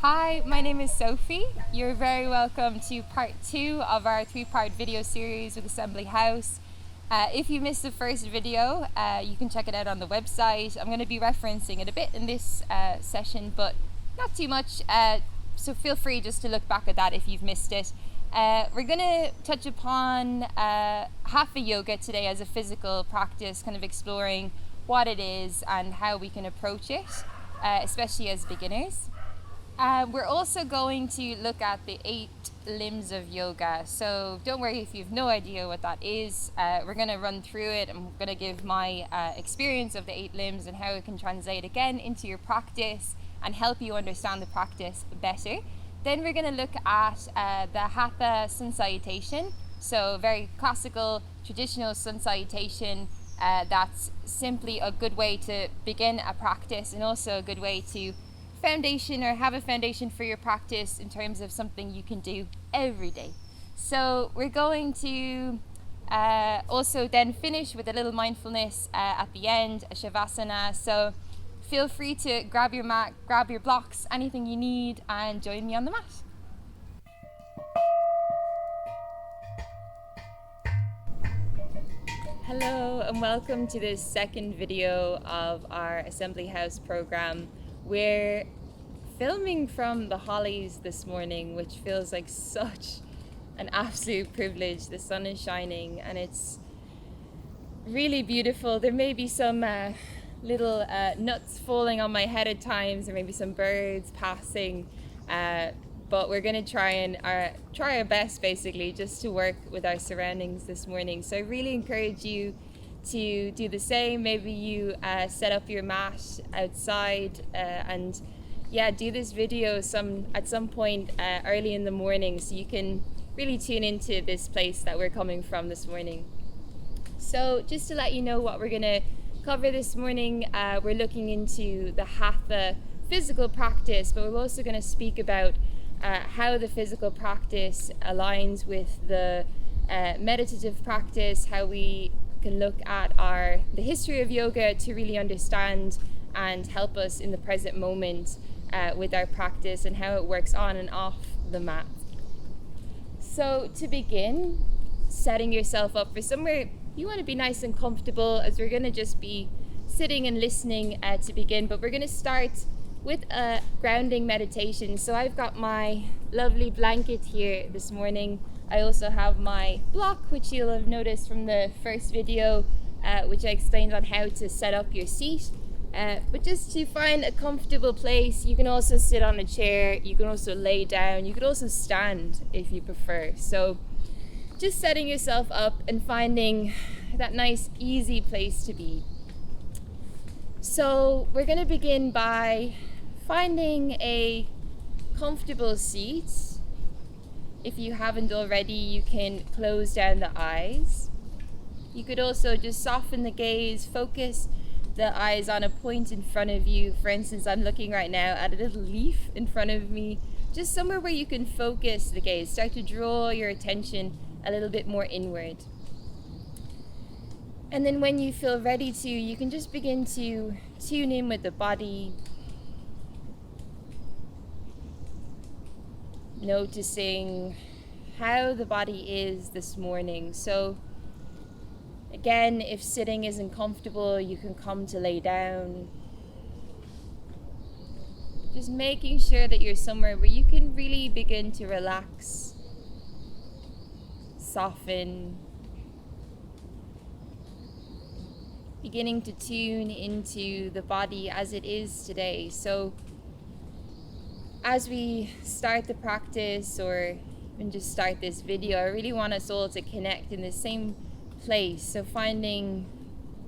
Hi, my name is Sophie. You're very welcome to part 2 of our 3-part video series with Assembly House. If you missed the first video, you can check it out on the website. I'm going to be referencing it a bit in this session, but not too much, so feel free just to look back at that if you've missed it. We're going to touch upon Hatha Yoga today as a physical practice, kind of exploring what it is and how we can approach it, especially as beginners. We're also going to look at the 8 limbs of yoga, so don't worry if you have no idea what that is. We're going to run through it. I'm going to give my experience of the 8 limbs and how it can translate again into your practice and help you understand the practice better. Then we're going to look at the Hatha sun salutation, so very classical, traditional sun salutation. That's simply a good way to begin a practice and also a good way to have a foundation for your practice in terms of something you can do every day. So we're going to also then finish with a little mindfulness at the end, a shavasana. So feel free to grab your mat, grab your blocks, anything you need, and join me on the mat. Hello and welcome to this second video of our Assembly House program. We're filming from the Hollies this morning, which feels like such an absolute privilege. The sun is shining and it's really beautiful. There may be some little nuts falling on my head at times, or maybe some birds passing, but we're going to try our best basically just to work with our surroundings this morning. So I really encourage you to do the same. Maybe you set up your mat outside and do this video at some point early in the morning, so you can really tune into this place that we're coming from this morning. So just to let you know what we're going to cover this morning, we're looking into the Hatha physical practice, but we're also going to speak about how the physical practice aligns with the meditative practice, how we can look at the history of yoga to really understand and help us in the present moment with our practice and how it works on and off the mat. So to begin, setting yourself up for somewhere you want to be nice and comfortable, as we're going to just be sitting and listening to begin, but we're going to start with a grounding meditation. So I've got my lovely blanket here this morning. I also have my block, which you'll have noticed from the first video, which I explained on how to set up your seat. But just to find a comfortable place, you can also sit on a chair, you can also lay down, you could also stand if you prefer. So just setting yourself up and finding that nice, easy place to be. So we're going to begin by finding a comfortable seat. If you haven't already, you can close down the eyes. You could also just soften the gaze, focus the eyes on a point in front of you. For instance, I'm looking right now at a little leaf in front of me, just somewhere where you can focus the gaze. Start to draw your attention a little bit more inward. And then when you feel ready to, you can just begin to tune in with the body, noticing how the body is this morning. So again, if sitting isn't comfortable, you can come to lay down. Just making sure that you're somewhere where you can really begin to relax, soften, beginning to tune into the body as it is today. So as we start the practice, or even just start this video, I really want us all to connect in the same place. So finding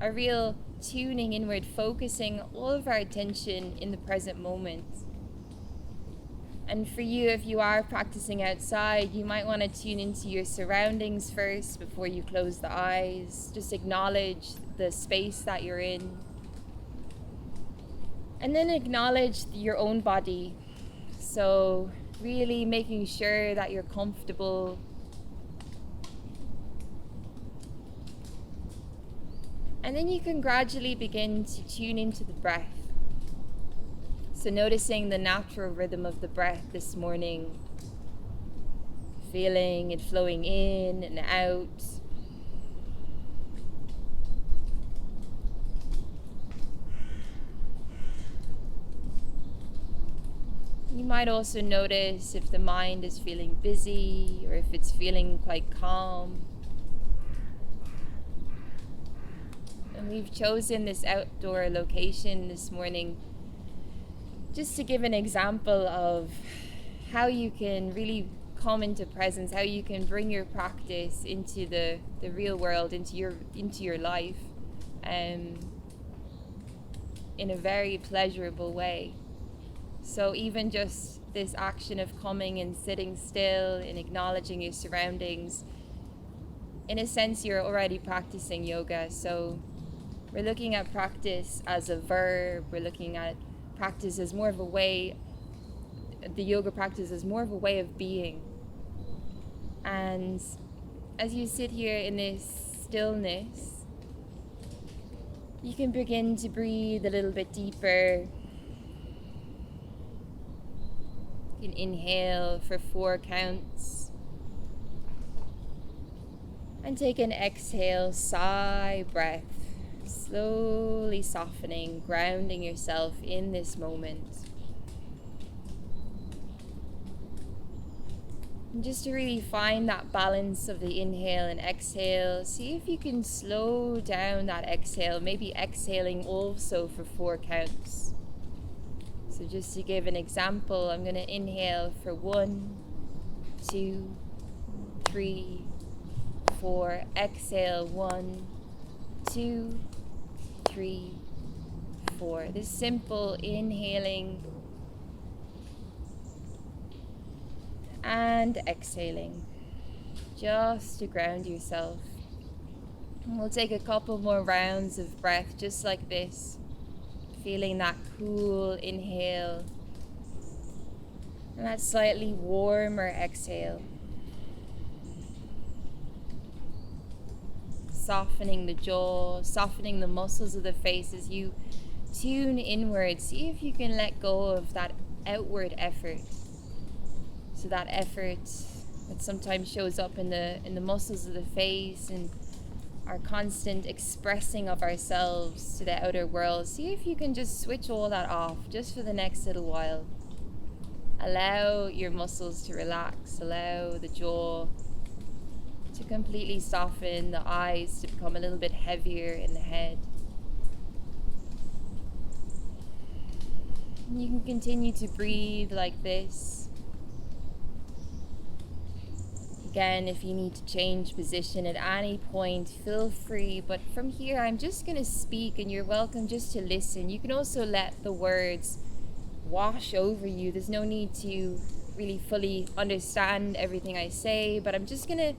a real tuning inward, focusing all of our attention in the present moment. And for you, if you are practicing outside, you might want to tune into your surroundings first before you close the eyes. Just acknowledge the space that you're in. And then acknowledge your own body. So really making sure that you're comfortable. And then you can gradually begin to tune into the breath. So noticing the natural rhythm of the breath this morning, feeling it flowing in and out. You might also notice if the mind is feeling busy or if it's feeling quite calm. And we've chosen this outdoor location this morning just to give an example of how you can really come into presence, how you can bring your practice into the real world, into your life, in a very pleasurable way. So even just this action of coming and sitting still and acknowledging your surroundings, in a sense you're already practicing yoga. So we're looking at practice as a verb, we're looking at practice as more of a way, the yoga practice as more of a way of being. And as you sit here in this stillness, you can begin to breathe a little bit deeper. You can inhale for 4 counts. And take an exhale, sigh breath, slowly softening, grounding yourself in this moment. And just to really find that balance of the inhale and exhale, see if you can slow down that exhale, maybe exhaling also for 4 counts. So just to give an example, I'm going to inhale for 1, 2, 3, 4. Exhale 1, 2, 3, 4. This simple inhaling and exhaling, just to ground yourself. And we'll take a couple more rounds of breath just like this. Feeling that cool inhale and that slightly warmer exhale. Softening the jaw, softening the muscles of the face as you tune inward. See if you can let go of that outward effort. So that effort that sometimes shows up in the muscles of the face and our constant expressing of ourselves to the outer world. See if you can just switch all that off just for the next little while. Allow your muscles to relax, allow the jaw to completely soften, the eyes to become a little bit heavier in the head. And you can continue to breathe like this. Again, if you need to change position at any point, feel free. But from here, I'm just going to speak and you're welcome just to listen. You can also let the words wash over you. There's no need to really fully understand everything I say, but I'm just going to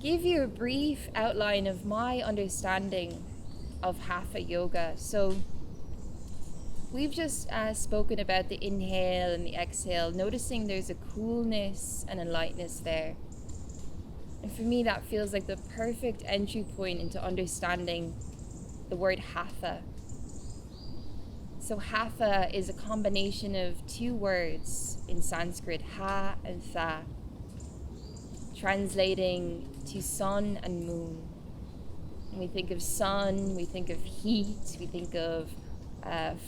give you a brief outline of my understanding of Hatha Yoga. So we've just spoken about the inhale and the exhale, noticing there's a coolness and a lightness there. And for me, that feels like the perfect entry point into understanding the word Hatha. So Hatha is a combination of 2 words in Sanskrit, Ha and Tha, translating to sun and moon. When we think of sun, we think of heat, we think of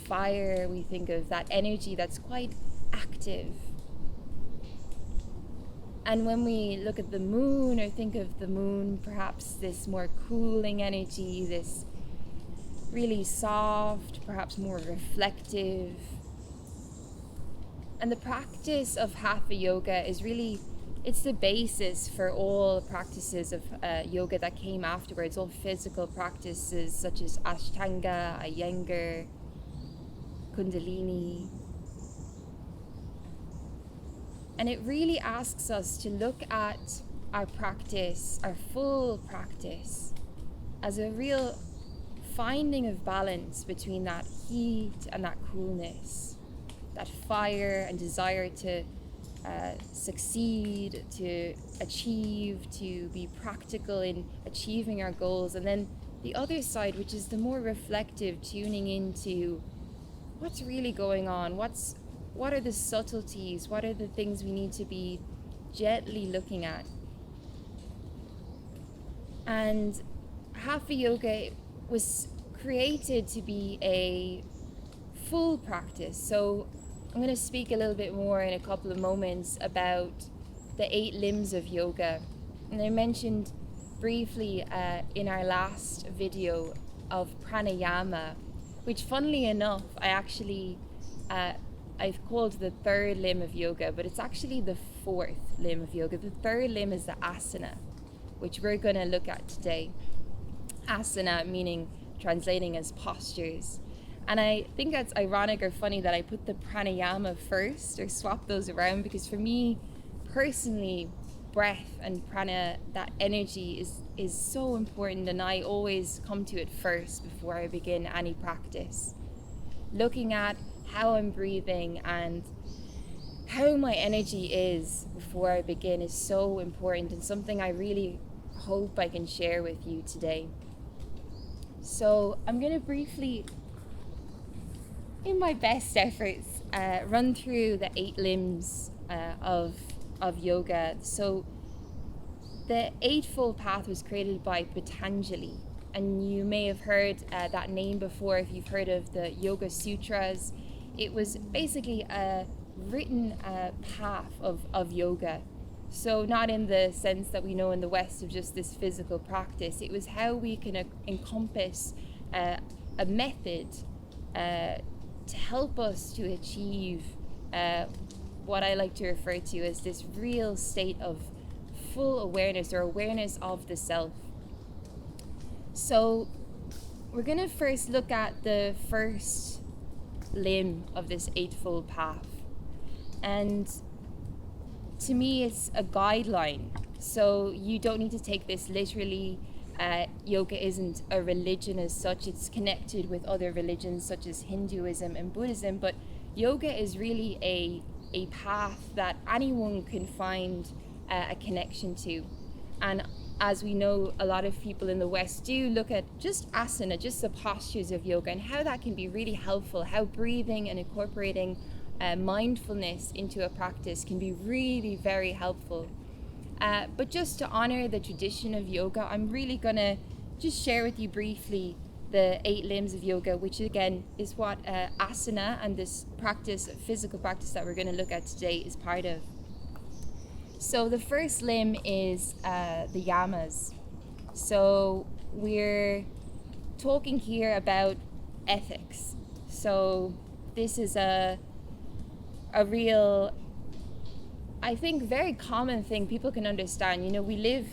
fire, we think of that energy that's quite active. And when we look at the moon or think of the moon, perhaps this more cooling energy, this really soft, perhaps more reflective. And the practice of Hatha Yoga is really, it's the basis for all practices of yoga that came afterwards, all physical practices such as Ashtanga, Iyengar, Kundalini. And it really asks us to look at our practice, our full practice, as a real finding of balance between that heat and that coolness, that fire and desire to succeed, to achieve, to be practical in achieving our goals. And then the other side, which is the more reflective, tuning into what's really going on? What are the subtleties? What are the things we need to be gently looking at? And Hatha Yoga was created to be a full practice. So I'm going to speak a little bit more in a couple of moments about the 8 limbs of yoga. And I mentioned briefly in our last video of pranayama, which funnily enough, I've called the 3rd limb of yoga, but it's actually the 4th limb of yoga. The 3rd limb is the asana, which we're going to look at today. Asana meaning translating as postures. And I think that's ironic or funny that I put the pranayama first or swap those around, because for me personally, breath and prana, that energy is so important, and I always come to it first before I begin any practice. Looking at how I'm breathing and how my energy is before I begin is so important, and something I really hope I can share with you today. So I'm going to briefly, in my best efforts, run through the 8 limbs of yoga. So the Eightfold Path was created by Patanjali, and you may have heard that name before if you've heard of the Yoga Sutras. It was basically a written path of yoga. So not in the sense that we know in the West of just this physical practice. It was how we can encompass a method to help us to achieve what I like to refer to as this real state of full awareness, or awareness of the self. So we're going to first look at the first limb of this Eightfold Path. And to me, it's a guideline. So you don't need to take this literally. Yoga isn't a religion as such. It's connected with other religions such as Hinduism and Buddhism. But yoga is really a path that anyone can find a connection to. And as we know, a lot of people in the West do look at just asana, just the postures of yoga, and how that can be really helpful, how breathing and incorporating mindfulness into a practice can be really very helpful. But just to honor the tradition of yoga, I'm really going to just share with you briefly the 8 limbs of yoga, which again is what asana and this practice, physical practice that we're going to look at today, is part of. So the first limb is the yamas. So we're talking here about ethics. So this is a real, I think, very common thing people can understand. You know, we live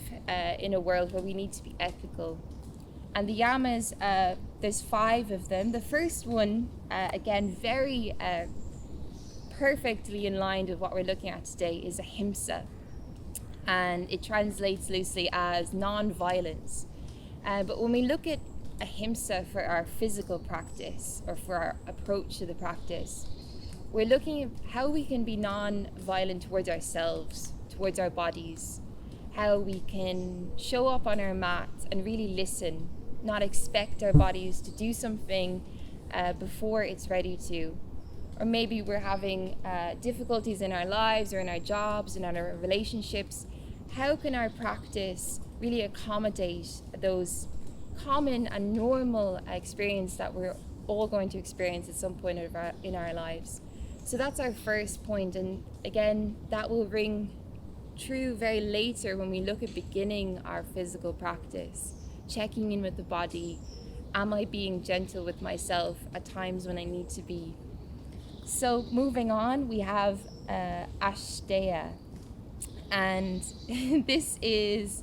in a world where we need to be ethical. And the yamas, there's 5 of them. The first one, again, very perfectly in line with what we're looking at today, is ahimsa. And it translates loosely as non-violence. But when we look at ahimsa for our physical practice, or for our approach to the practice, we're looking at how we can be non-violent towards ourselves, towards our bodies, how we can show up on our mat and really listen, not expect our bodies to do something before it's ready to. Or maybe we're having difficulties in our lives or in our jobs and in our relationships. How can our practice really accommodate those common and normal experience that we're all going to experience at some point in our lives? So that's our first point, and again, that will ring true very later when we look at beginning our physical practice, checking in with the body. Am I being gentle with myself at times when I need to be? So moving on, we have Ashteya, and this is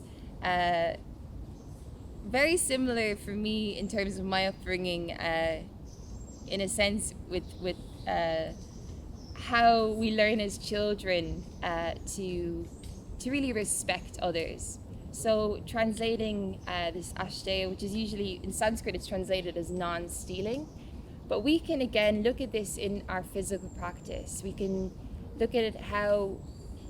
very similar for me in terms of my upbringing, in a sense with how we learn as children to really respect others. So translating this Ashteya, which is usually in Sanskrit, it's translated as non-stealing. But we can again look at this in our physical practice. We can look at it how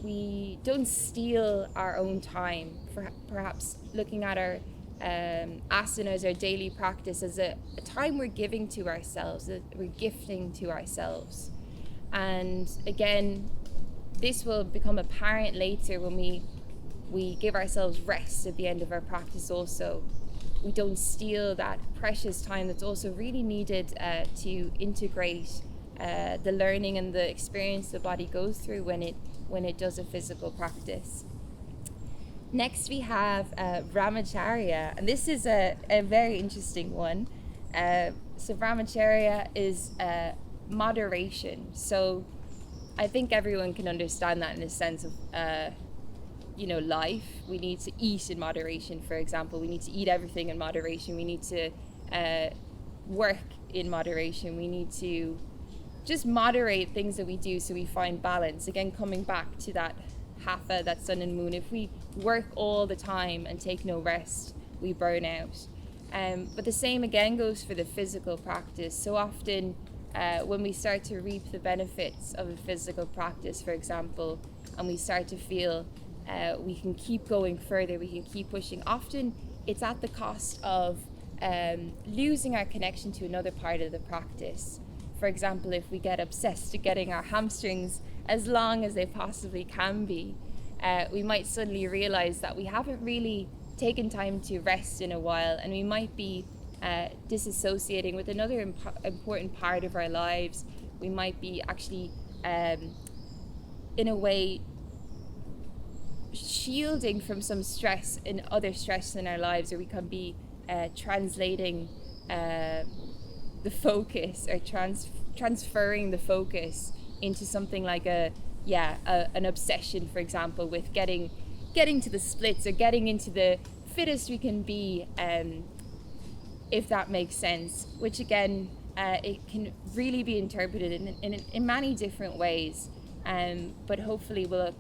we don't steal our own time, for perhaps looking at our asanas, our daily practice, as a time we're giving to ourselves, that we're gifting to ourselves. And again, this will become apparent later when we give ourselves rest at the end of our practice also. We don't steal that precious time that's also really needed to integrate the learning and the experience the body goes through when it does a physical practice. Next we have brahmacharya, and this is a very interesting one. So brahmacharya is moderation. So I think everyone can understand that in a sense of life. We need to eat in moderation, for example. We need to eat everything in moderation. We need to work in moderation. We need to just moderate things that we do so we find balance. Again, coming back to that Hatha, that sun and moon. If we work all the time and take no rest, we burn out. But the same again goes for the physical practice. So often when we start to reap the benefits of a physical practice, for example, and we start to feel we can keep going further, we can keep pushing, often it's at the cost of losing our connection to another part of the practice. For example, if we get obsessed to getting our hamstrings as long as they possibly can be, we might suddenly realize that we haven't really taken time to rest in a while, and we might be disassociating with another important part of our lives. We might be actually, in a way, shielding from some stress and other stress in our lives, or we can be translating the focus, or transferring the focus into something like an obsession, for example, with getting to the splits, or getting into the fittest we can be, if that makes sense, which again it can really be interpreted in many different ways, but hopefully will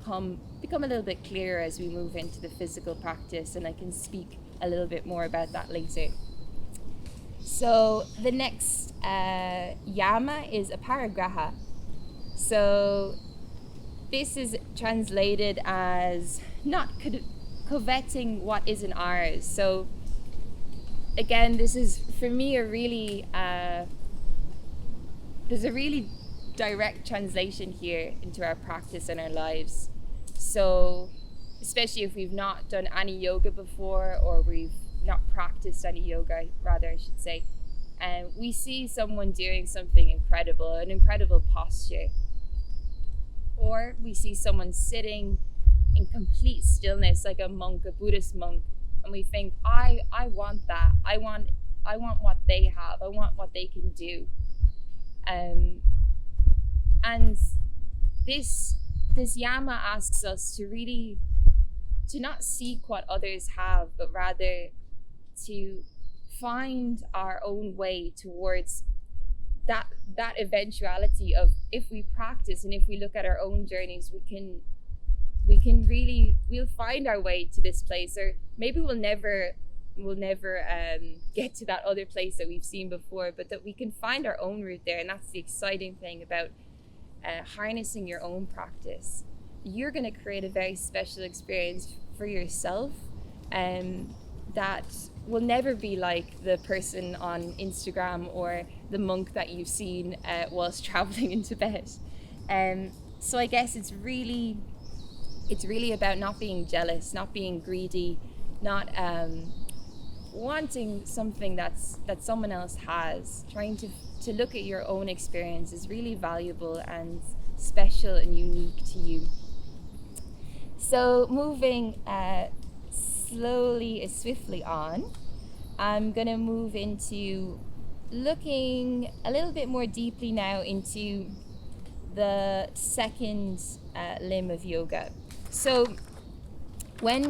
become a little bit clearer as we move into the physical practice, and I can speak a little bit more about that later. So the next yama is aparigraha. So this is translated as not coveting what isn't ours. So again, this is for me there's a really direct translation here into our practice and our lives. So especially if we've not done any yoga before, or we've not practiced any yoga, rather I should say, and we see someone doing something incredible, an incredible posture, or we see someone sitting in complete stillness like a monk, a Buddhist monk, and we think, I want that. I want what they have. I want what they can do. And this yama asks us to not seek what others have, but rather to find our own way towards that eventuality of, if we practice and if we look at our own journeys, we'll find our way to this place, or maybe we'll never get to that other place that we've seen before, but that we can find our own route there. And that's the exciting thing about harnessing your own practice. You're going to create a very special experience for yourself, that will never be like the person on Instagram or the monk that you've seen whilst traveling in Tibet. So I guess it's really about not being jealous, not being greedy, not wanting something that someone else has. Trying to look at your own experience is really valuable and special and unique to you. So moving swiftly on, I'm going to move into looking a little bit more deeply now into the second limb of yoga. So when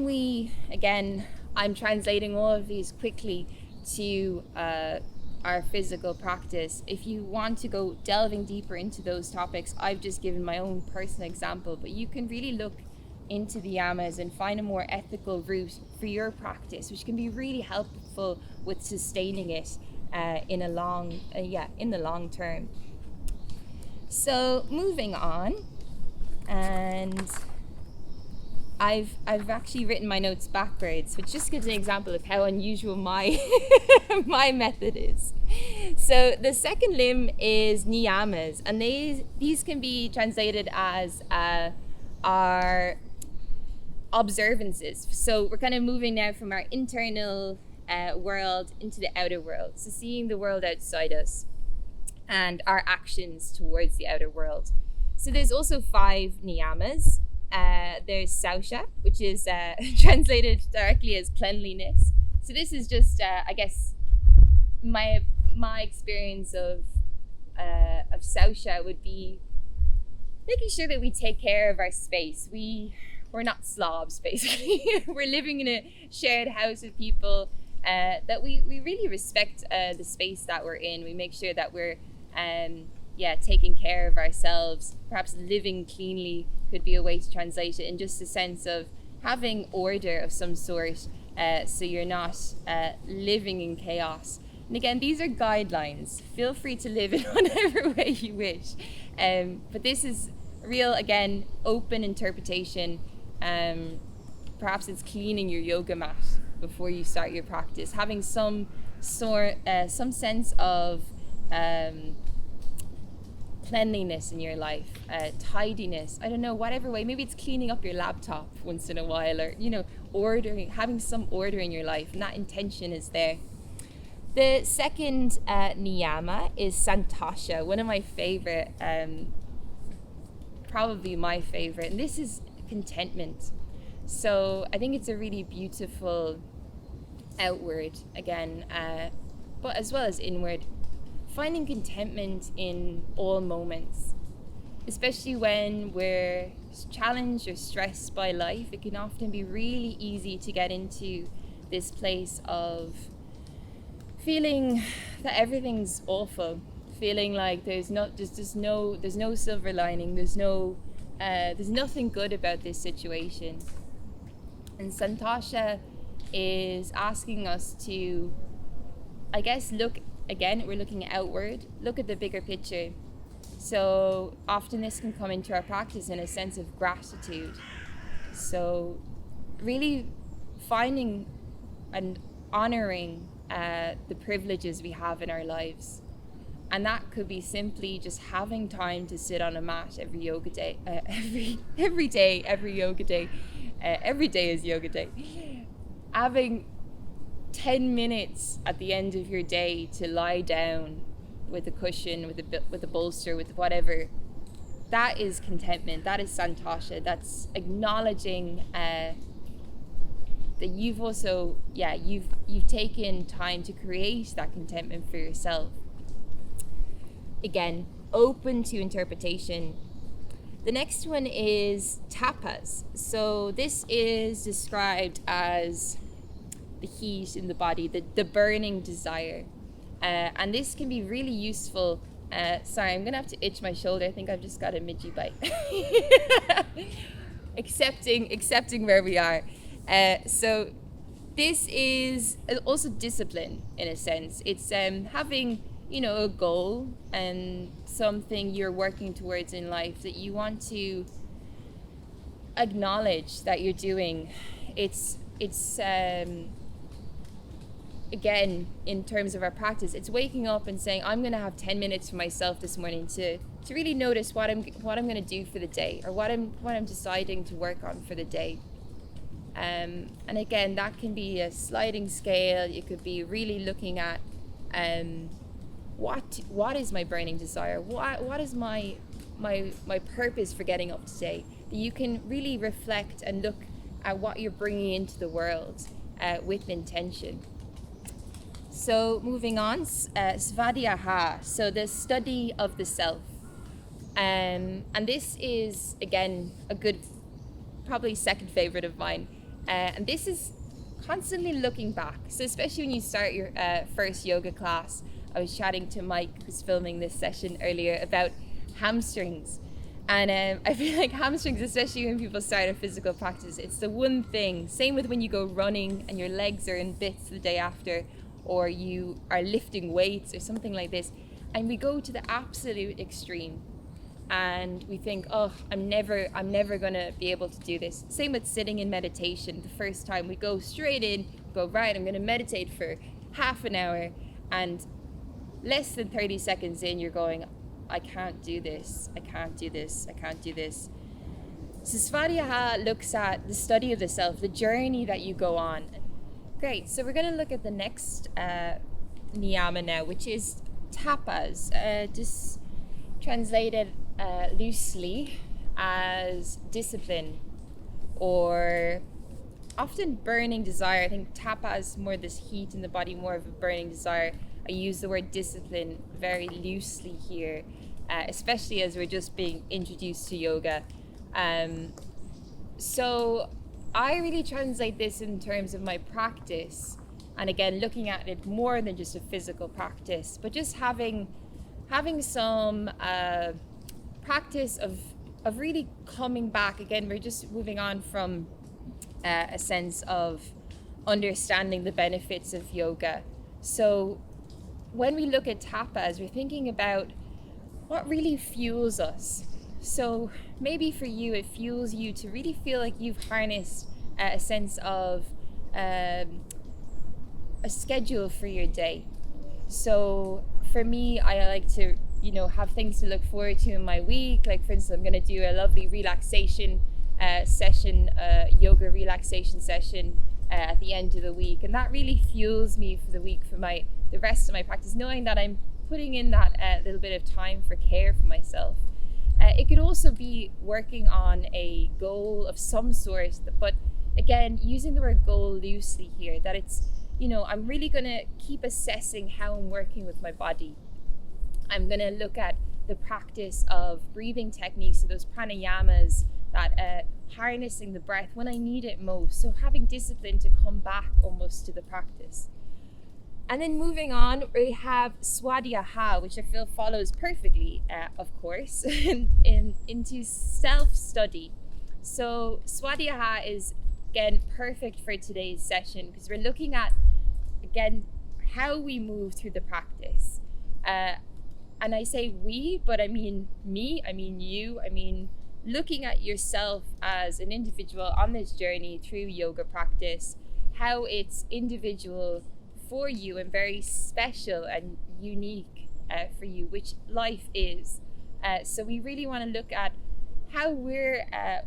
I'm translating all of these quickly to our physical practice. If you want to go delving deeper into those topics, I've just given my own personal example, but you can really look into the yamas and find a more ethical route for your practice, which can be really helpful with sustaining it in the long term. So moving on, and I've actually written my notes backwards, which just gives an example of how unusual my my method is. So the second limb is niyamas, and these can be translated as our observances. So we're kind of moving now from our internal world into the outer world. So seeing the world outside us and our actions towards the outer world. So there's also 5 niyamas. There's sausha, which is translated directly as cleanliness. So this is just, I guess, my experience of sausha would be making sure that we take care of our space. We're not slobs, basically. We're living in a shared house with people that we really respect the space that we're in. We make sure that we're taking care of ourselves. Perhaps living cleanly could be a way to translate it, in just a sense of having order of some sort, so you're not living in chaos. And again, these are guidelines. Feel free to live in whatever way you wish. But this is real, again, open interpretation. Perhaps it's cleaning your yoga mat before you start your practice, having some sense of cleanliness in your life, tidiness, I don't know, whatever way. Maybe it's cleaning up your laptop once in a while, or ordering, having some order in your life, and that intention is there. The second niyama is santosha, one of my favorite, probably my favorite, and this is contentment. So I think it's a really beautiful outward, again, but as well as inward. Finding contentment in all moments, especially when we're challenged or stressed by life. It can often be really easy to get into this place of feeling that everything's awful, feeling like there's no silver lining, there's nothing good about this situation. And Santosha is asking us to, I guess, we're looking outward, look at the bigger picture. So often this can come into our practice in a sense of gratitude. So really finding and honoring the privileges we have in our lives. And that could be simply just having time to sit on a mat every yoga day, every yoga day. Every day is yoga day. Having 10 minutes at the end of your day to lie down with a cushion, with a bolster, with whatever. That is contentment. That is santosha. That's acknowledging that you've also, you've taken time to create that contentment for yourself. Again, open to interpretation. The next one is tapas. So this is described as the heat in the body, the burning desire. And this can be really useful. Sorry, I'm gonna have to itch my shoulder. I think I've just got a midgie bite. Accepting where we are. So this is also discipline in a sense. It's having, a goal and something you're working towards in life that you want to acknowledge that you're doing. It's again, in terms of our practice, it's waking up and saying, I'm going to have 10 minutes for myself this morning to really notice what I'm going to do for the day, or what I'm deciding to work on for the day. And again, that can be a sliding scale. You could be really looking at what is my burning desire? What is my purpose for getting up today? That you can really reflect and look at what you're bringing into the world with intention. So moving on, svadhyaya, so the study of the self. And this is, again, a good, probably second favorite of mine. And this is constantly looking back. So especially when you start your first yoga class, I was chatting to Mike, who's filming this session earlier, about hamstrings. And I feel like hamstrings, especially when people start a physical practice, it's the one thing. Same with when you go running and your legs are in bits the day after, or you are lifting weights or something like this. And we go to the absolute extreme. and we think, oh, I'm never gonna be able to do this. Same with sitting in meditation. The first time we go straight in, go, right, I'm gonna meditate for half an hour, and less than 30 seconds in, you're going, I can't do this. So Svadhyaya looks at the study of the self, the journey that you go on. Great, so we're going to look at the next niyama now, which is tapas, just translated loosely as discipline, or often burning desire. I think tapas, more this heat in the body, more of a burning desire. I use the word discipline very loosely here, especially as we're just being introduced to yoga. So I really translate this in terms of my practice, and again, looking at it more than just a physical practice, but just having some practice of really coming back. Again, we're just moving on from a sense of understanding the benefits of yoga. So when we look at tapas, we're thinking about what really fuels us. So maybe for you, it fuels you to really feel like you've harnessed a sense of a schedule for your day. So for me, I like to, have things to look forward to in my week. Like, for instance, I'm going to do a lovely relaxation session, yoga relaxation session at the end of the week. And that really fuels me for the week, for the rest of my practice, knowing that I'm putting in that little bit of time for care for myself. It could also be working on a goal of some sort, but again, using the word goal loosely here, that it's, I'm really going to keep assessing how I'm working with my body. I'm going to look at the practice of breathing techniques, so those pranayamas, that harnessing the breath when I need it most. So having discipline to come back almost to the practice. And then moving on, we have Svadhyaya, which I feel follows perfectly, of course, into self-study. So Svadhyaya is, again, perfect for today's session, because we're looking at, again, how we move through the practice. And I say we, but I mean me, I mean you, I mean looking at yourself as an individual on this journey through yoga practice, how it's individual for you and very special and unique for you, which life is. So we really want to look at how we're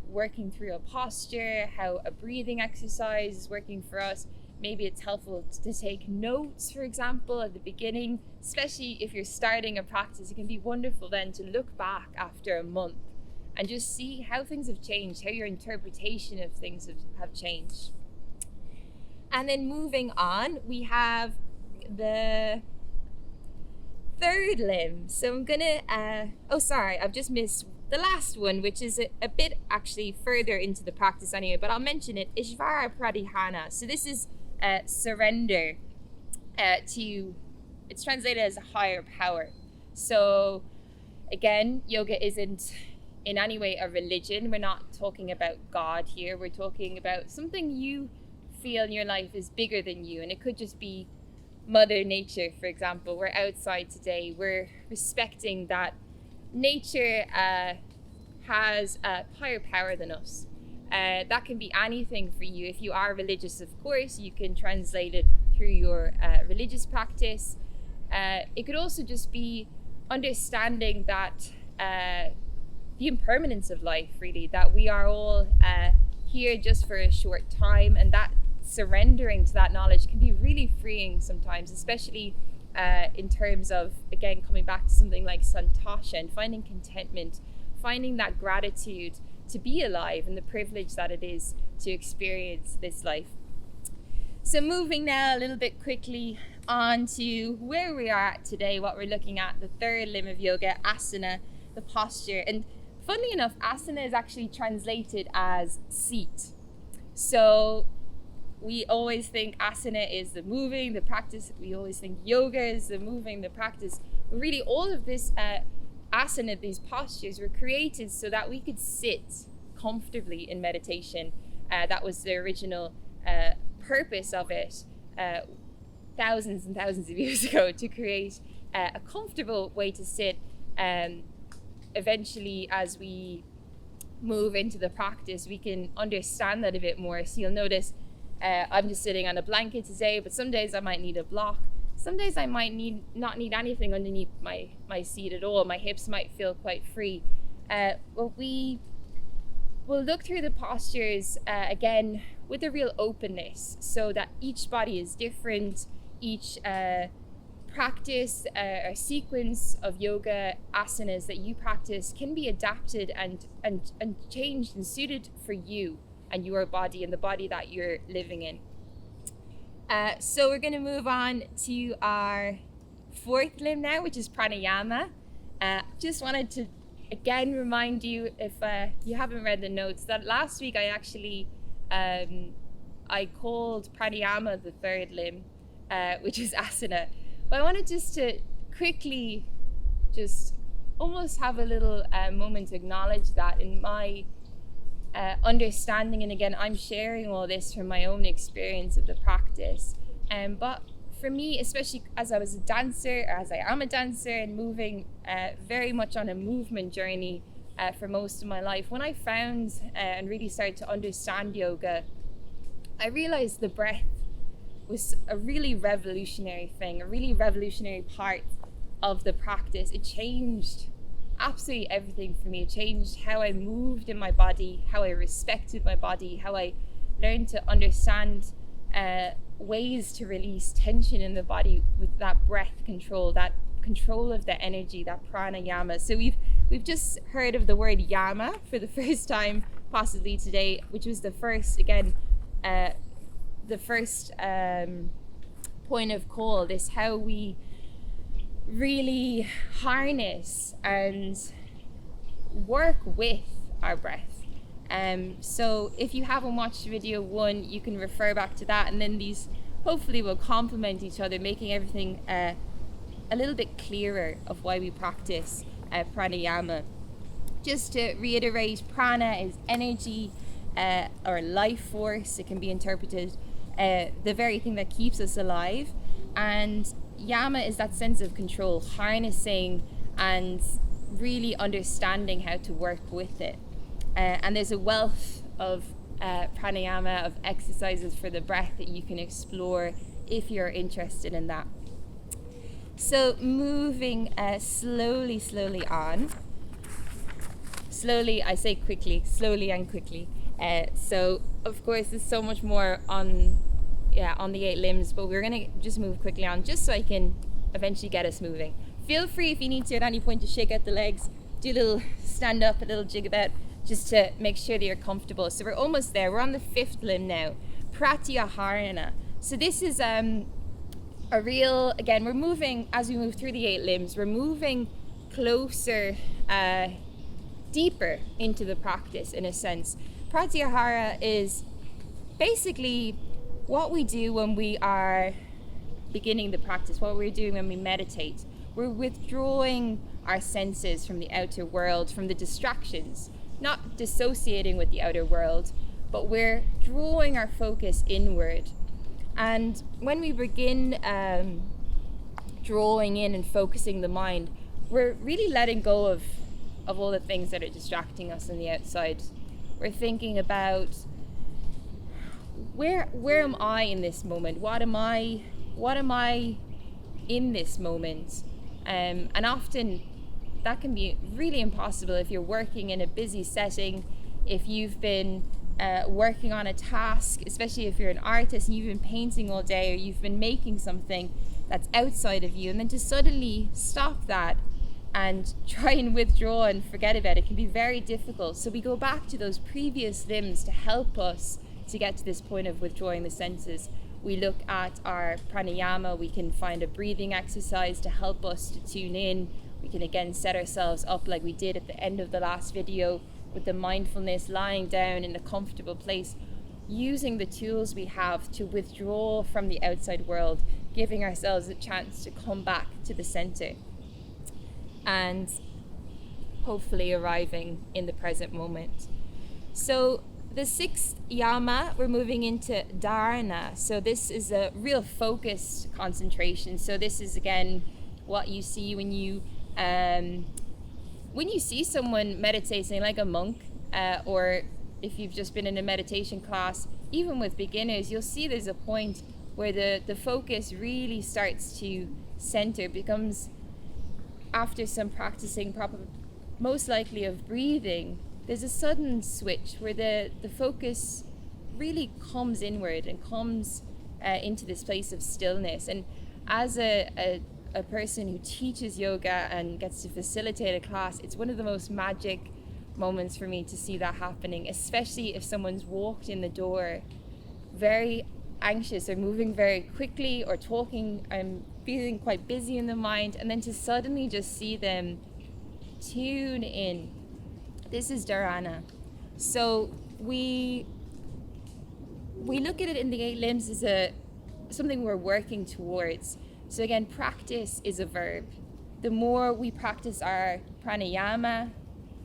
working through a posture, how a breathing exercise is working for us. Maybe it's helpful to take notes, for example, at the beginning, especially if you're starting a practice. It can be wonderful then to look back after a month and just see how things have changed, how your interpretation of things have changed. And then moving on, we have the third limb. So I'm gonna, I've just missed the last one, which is a bit actually further into the practice anyway, but I'll mention it, Ishvara Pradihana. So this is surrender to, it's translated as a higher power. So again, yoga isn't in any way a religion. We're not talking about God here. We're talking about something you feel in your life is bigger than you, and it could just be Mother Nature, for example. We're outside today, we're respecting that nature has a higher power than us. That can be anything for you. If you are religious, of course, you can translate it through your religious practice. It could also just be understanding that the impermanence of life, really, that we are all here just for a short time, and that surrendering to that knowledge can be really freeing sometimes, especially in terms of, again, coming back to something like santosha and finding contentment, finding that gratitude to be alive and the privilege that it is to experience this life. So moving now a little bit quickly on to where we are at today, what we're looking at, the third limb of yoga, asana, the posture. And funnily enough, asana is actually translated as seat. So we always think asana is the moving, the practice. We always think yoga is the moving, the practice. But really, all of this asana, these postures, were created so that we could sit comfortably in meditation. That was the original purpose of it thousands and thousands of years ago, to create a comfortable way to sit, a eventually, as we move into the practice, we can understand that a bit more. So you'll notice I'm just sitting on a blanket today, but some days I might need a block. Some days I might not need anything underneath my seat at all. My hips might feel quite free. But we'll look through the postures again with a real openness, so that each body is different. Each practice or sequence of yoga asanas that you practice can be adapted and changed and suited for you and your body and the body that you're living in. So we're going to move on to our fourth limb now, which is pranayama. Just wanted to again remind you, if you haven't read the notes, that last week I actually I called pranayama the third limb, which is asana. But I wanted just to quickly just almost have a little moment to acknowledge that in my understanding. And again, I'm sharing all this from my own experience of the practice. But for me, especially as I was a dancer, or as I am a dancer, and moving very much on a movement journey for most of my life, when I found and really started to understand yoga, I realized the breath was a really revolutionary thing, a really revolutionary part of the practice. It changed absolutely everything for me. It changed how I moved in my body, how I respected my body, how I learned to understand ways to release tension in the body with that breath control, that control of the energy, that pranayama. So we've just heard of the word yama for the first time possibly today, which was the first, again, the first point of call, this how we really harness and work with our breath. So if you haven't watched video 1, you can refer back to that, and then these hopefully will complement each other, making everything a little bit clearer of why we practice pranayama. Just to reiterate, prana is energy or life force. It can be interpreted the very thing that keeps us alive, and yama is that sense of control, harnessing and really understanding how to work with it. And there's a wealth of pranayama, of exercises for the breath that you can explore if you're interested in that. So moving slowly on. Slowly, I say quickly, slowly and quickly. So of course there's so much more on the 8 limbs, but we're gonna just move quickly on, just so I can eventually get us moving. Feel free if you need to at any point to shake out the legs, do a little stand up, a little jig about, just to make sure that you're comfortable. So we're almost there. We're on the 5th limb now, Pratyaharana. So this is a real, again, we're moving, as we move through the 8 limbs, we're moving closer, deeper into the practice in a sense. Pratyahara is basically what we do when we are beginning the practice, what we're doing when we meditate. We're withdrawing our senses from the outer world, from the distractions, not dissociating with the outer world, but we're drawing our focus inward. And when we begin drawing in and focusing the mind, we're really letting go of all the things that are distracting us on the outside. We're thinking about where am I in this moment? What am I in this moment? And often that can be really impossible if you're working in a busy setting, if you've been working on a task, especially if you're an artist and you've been painting all day, or you've been making something that's outside of you, and then to suddenly stop that and try and withdraw and forget about it can be very difficult. So we go back to those previous limbs to help us to get to this point of withdrawing the senses. We look at our pranayama. We can find a breathing exercise to help us to tune in. We can again set ourselves up like we did at the end of the last video with the mindfulness, lying down in a comfortable place, using the tools we have to withdraw from the outside world, giving ourselves a chance to come back to the center and hopefully arriving in the present moment. So the 6th yama, we're moving into dharana. So this is a real focused concentration. So this is again what you see when you when you see someone meditating like a monk, or if you've just been in a meditation class, even with beginners, you'll see there's a point where the focus really starts to center, becomes, after some practicing, most likely of breathing, there's a sudden switch where the focus really comes inward and comes into this place of stillness. And as a person who teaches yoga and gets to facilitate a class, it's one of the most magic moments for me to see that happening, especially if someone's walked in the door very anxious or moving very quickly or talking and feeling quite busy in the mind, and then to suddenly just see them tune in. This is dharana. So we look at it in the 8 limbs as something we're working towards. So again, practice is a verb. The more we practice our pranayama,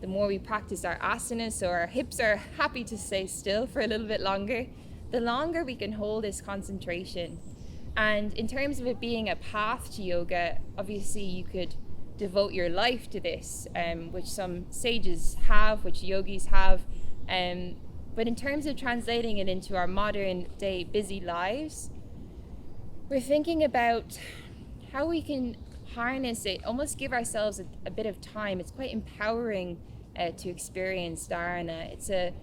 the more we practice our asanas, so our hips are happy to stay still for a little bit longer, the longer we can hold this concentration. And in terms of it being a path to yoga, obviously you could devote your life to this, which some sages have, which yogis have. But in terms of translating it into our modern day busy lives, we're thinking about how we can harness it, almost give ourselves a bit of time. It's quite empowering to experience dharana. It's a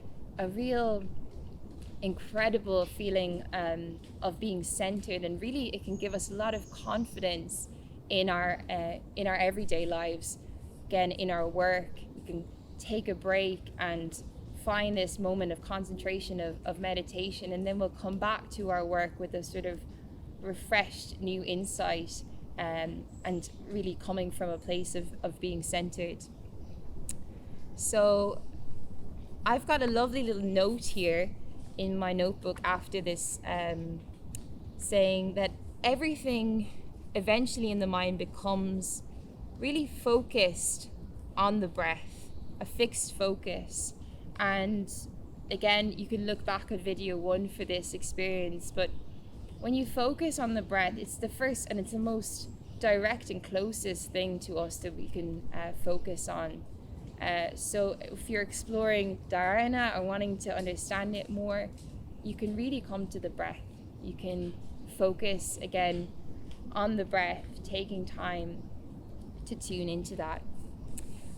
real incredible feeling of being centered, and really it can give us a lot of confidence in our everyday lives. Again, in our work, we can take a break and find this moment of concentration, of meditation, and then we'll come back to our work with a sort of refreshed new insight, and really coming from a place of being centered. So I've got a lovely little note here in my notebook after this, saying that everything eventually in the mind becomes really focused on the breath, a fixed focus. And again, you can look back at video 1 for this experience, but when you focus on the breath, it's the first and it's the most direct and closest thing to us that we can focus on. So if you're exploring dharana or wanting to understand it more, you can really come to the breath. You can focus again on the breath, taking time to tune into that.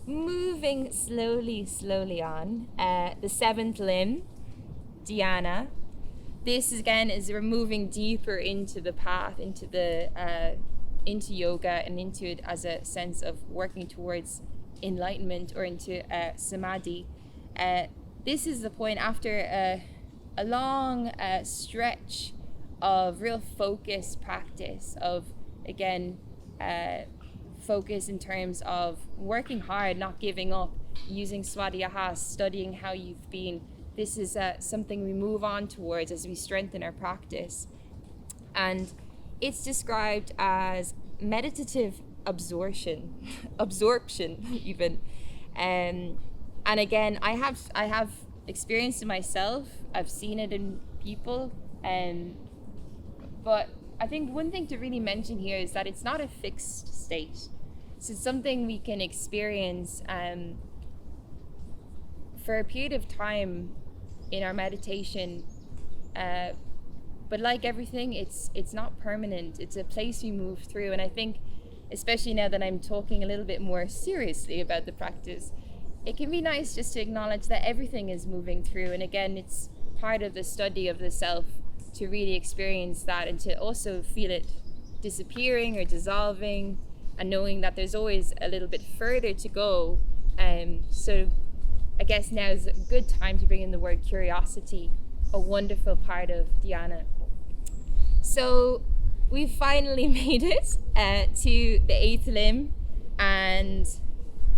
Moving slowly on, the 7th limb, dhyana. This again is we're moving deeper into the path, into yoga, and into it as a sense of working towards enlightenment, or into samadhi. This is the point after a long stretch of real focused practice, of again focus in terms of working hard, not giving up, using swadhyaya, studying how you've been. This is something we move on towards as we strengthen our practice. And it's described as meditative absorption even. And again, I have experienced it myself. I've seen it in people. But I think one thing to really mention here is that it's not a fixed state. So it's something we can experience for a period of time in our meditation, but like everything, it's not permanent. It's a place we move through. And I think, especially now that I'm talking a little bit more seriously about the practice, it can be nice just to acknowledge that everything is moving through. And again, it's part of the study of the self to really experience that, and to also feel it disappearing or dissolving, and knowing that there's always a little bit further to go. So I guess now is a good time to bring in the word curiosity, a wonderful part of dhyana. So we finally made it to the 8th limb, and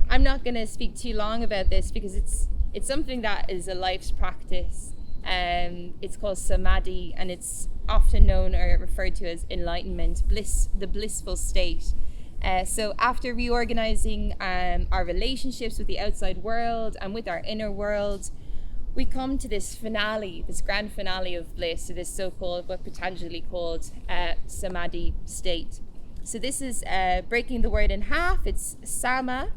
I'm not going to speak too long about this because it's something that is a life's practice. It's called samadhi, and it's often known or referred to as enlightenment, bliss, the blissful state. So after reorganizing our relationships with the outside world and with our inner world, we come to this finale, this grand finale of bliss, so this so-called, what Patanjali called samadhi state. So this is breaking the word in half. It's sama,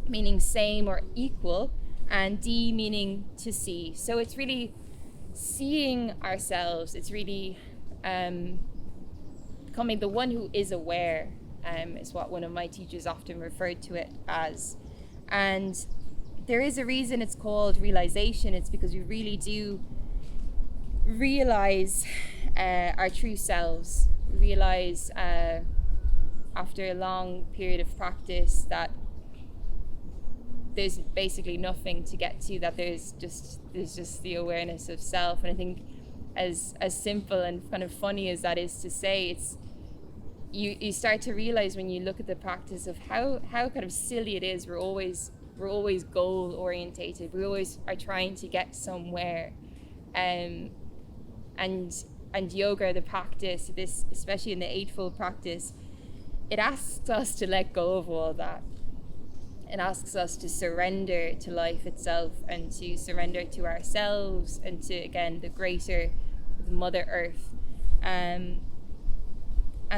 meaning same or equal, and D meaning to see. So it's really seeing ourselves. It's really becoming the one who is aware, is what one of my teachers often referred to it as. And there is a reason it's called realization. It's because we really do realize our true selves. Realize after a long period of practice that there's basically nothing to get to, that there's just the awareness of self. And I think as simple and kind of funny as that is to say, it's you start to realize when you look at the practice of how kind of silly it is. We're always goal orientated. We always are trying to get somewhere, and yoga, the practice, this especially in the Eightfold practice, it asks us to let go of all that. It asks us to surrender to life itself, and to surrender to ourselves, and to, again, the greater, the Mother Earth, and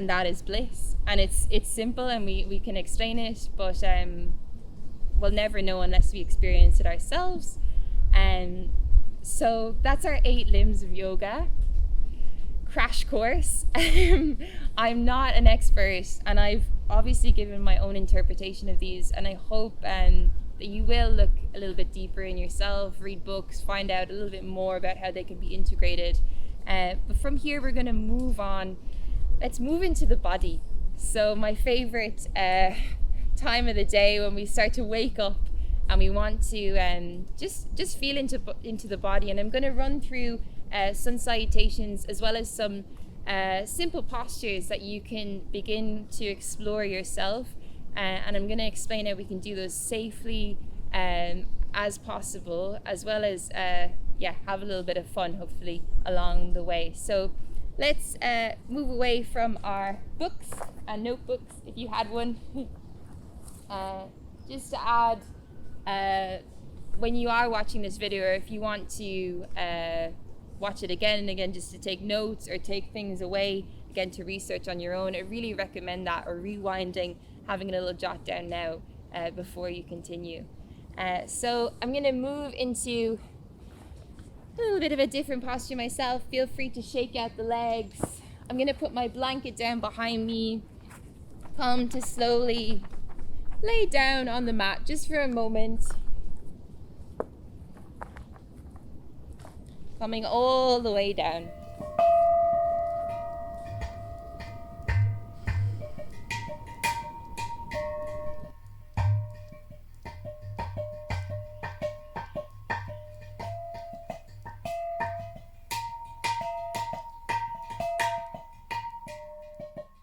that is bliss. And it's simple, and we can explain it, but we'll never know unless we experience it ourselves. So that's our 8 limbs of yoga crash course. I'm not an expert, and I've obviously given my own interpretation of these, and I hope that you will look a little bit deeper in yourself, read books, find out a little bit more about how they can be integrated. But from here we're going to move on. Let's move into the body. So my favorite time of the day, when we start to wake up and we want to just feel into the body. And I'm going to run through sun salutations, as well as some simple postures that you can begin to explore yourself, and I'm going to explain how we can do those safely as possible, as well as have a little bit of fun hopefully along the way. So let's move away from our books and notebooks, if you had one. Just to add, when you are watching this video, or if you want to watch it again and again, just to take notes or take things away, again, to research on your own, I really recommend that, or rewinding, having a little jot down now before you continue. So I'm going to move into a little bit of a different posture myself. Feel free to shake out the legs. I'm going to put my blanket down behind me, come to slowly lay down on the mat just for a moment. Coming all the way down.